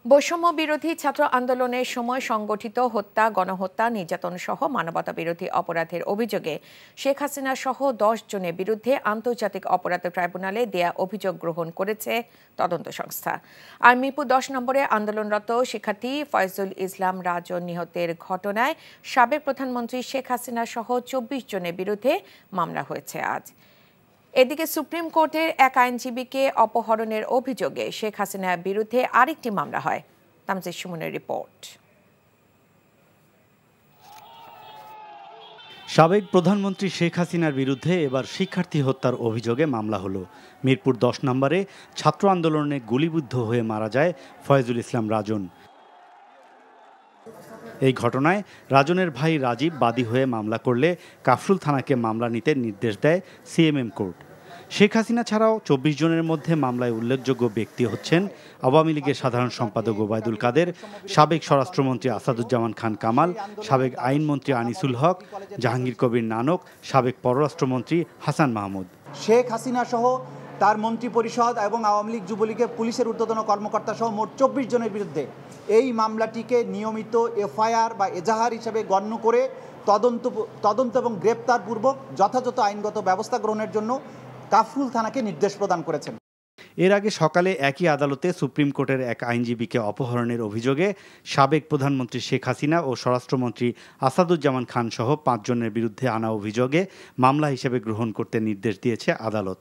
বৈষম্য বিরোধী ছাত্র আন্দোলনের সময় সংগঠিত হত্যা, গণহত্যা, নির্যাতন সহ মানবতা বিরোধী অপরাধের অভিযোগে শেখ হাসিনা সহ 10 জনের বিরুদ্ধে আন্তর্জাতিক অপরাধ ট্রাইব্যুনালে দেয়া অভিযোগ গ্রহণ করেছে তদন্ত সংস্থা। আর মিরপুর 10 নম্বরে আন্দোলনরত শিক্ষার্থী ফয়জুল ইসলাম রাজন নিহতের ঘটনায় সাবেক প্রধানমন্ত্রী শেখ হাসিনা সহ 24 জনের বিরুদ্ধে মামলা হয়েছে আজ। এদিকে সুপ্রিম কোর্টের এক আইনজীবীকে অপহরণের অভিযোগে শেখ হাসিনার বিরুদ্ধে আরেকটি মামলা হয়। তামজিদ সুমনের রিপোর্ট। সাবেক প্রধানমন্ত্রী শেখ হাসিনার বিরুদ্ধে এবার শিক্ষার্থী হত্যার অভিযোগে মামলা হলো। মিরপুর 10 নম্বরে ছাত্র আন্দোলনে গুলিবিদ্ধ হয়ে মারা যায় ফয়জুল ইসলাম রাজন। এই ঘটনায় রাজনের ভাই রাজীব বাদী হয়ে মামলা করলে কাফরুল থানাকে মামলা নিতে নির্দেশ দেয় সিএমএম কোর্ট। শেখ হাসিনা ছাড়াও 24 জনের মধ্যে মামলায় উল্লেখযোগ্য ব্যক্তি হচ্ছেন আওয়ামী লীগের সাধারণ সম্পাদক ওবায়দুল কাদের, সাবেক স্বরাষ্ট্রমন্ত্রী আসাদুজ্জামান খান কামাল, সাবেক আইনমন্ত্রী আনিসুল হক, জাহাঙ্গীর কবির নানক, সাবেক পররাষ্ট্রমন্ত্রী হাসান মাহমুদ। শেখ হাসিনা সহ তার মন্ত্রী পরিষদ এবং আওয়ামী লীগ যুবলীগের পুলিশের ঊর্ধ্বতন কর্মকর্তা সহ মোট 24 জনের বিরুদ্ধে এই মামলাটিকে নিয়মিত এফআইআর বা এজাহার হিসেবে গণ্য করে তদন্ত এবং গ্রেপ্তারপূর্বক যথাযথ আইনগত ব্যবস্থা গ্রহণের জন্য কাফরুল থানাকে নির্দেশ প্রদান করেছেন। এর আগে সকালে একই আদালতে সুপ্রিম কোর্টের এক আইনজীবীকে অপহরণের অভিযোগে সাবেক প্রধানমন্ত্রী শেখ হাসিনা ও স্বরাষ্ট্রমন্ত্রী আসাদুজ্জামান খান সহ 5 জনের বিরুদ্ধে আনা অভিযোগে মামলা হিসেবে গ্রহণ করতে নির্দেশ দিয়েছে আদালত।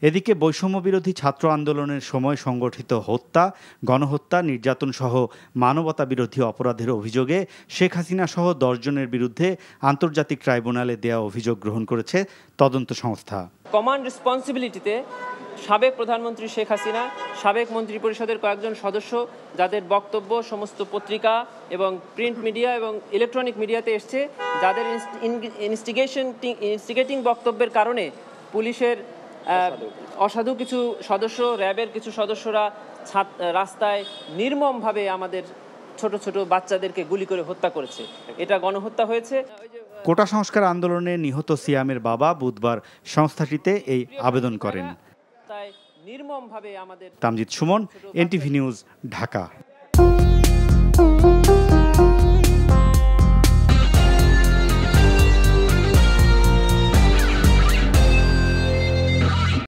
এদিকে বৈষম্য বিরোধী ছাত্র আন্দোলনের সময় সংগঠিত হত্যা, গণহত্যা, নির্যাতন সহ মানবতা বিরোধী অপরাধের অভিযোগে শেখ হাসিনা সহ 10 জনের বিরুদ্ধে আন্তর্জাতিক ট্রাইব্যুনালে দেয়া অভিযোগ গ্রহণ করেছে তদন্ত সংস্থা। কমান্ড রেসপন্সিবিলিটিতে সাবেক প্রধানমন্ত্রী শেখ হাসিনা, সাবেক মন্ত্রী পরিষদের কয়েকজন সদস্য যাদের বক্তব্য সমস্ত পত্রিকা এবং প্রিন্ট মিডিয়া এবং ইলেকট্রনিক মিডিয়াতে এসছে, যাদের ইনস্টিগেটিং বক্তব্যের কারণে পুলিশের অসাধু কিছু সদস্য, র্যাবের কিছু সদস্যরা রাস্তায় নির্মমভাবে আমাদের ছোট ছোট বাচ্চাদেরকে গুলি করে হত্যা করেছে। এটা গণহত্যা হয়েছে। কোটা সংস্কার আন্দোলনে নিহত সিয়ামের বাবা বুধবার সংস্থাটিতে এই আবেদন করেন। তাই নির্মমভাবে আমাদের। Tamjid Suman, NTV news, Dhaka.